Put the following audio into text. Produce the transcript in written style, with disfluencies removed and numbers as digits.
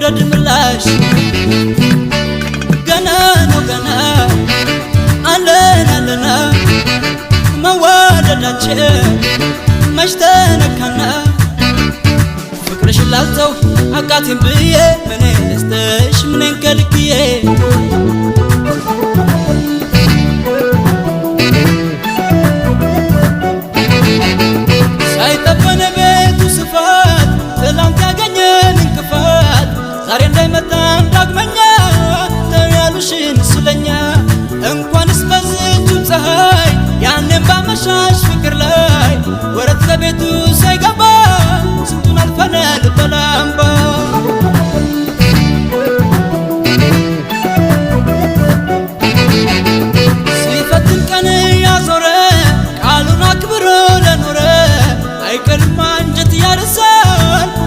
የመውደድ ምላሽ ገና ነው ገና አለና መዋደዳችን መች ተነካና ፍቅርሽን ላልተው አቃቴን ብዬ ምኔን ልስጥሽ ምኔን ከልክዬ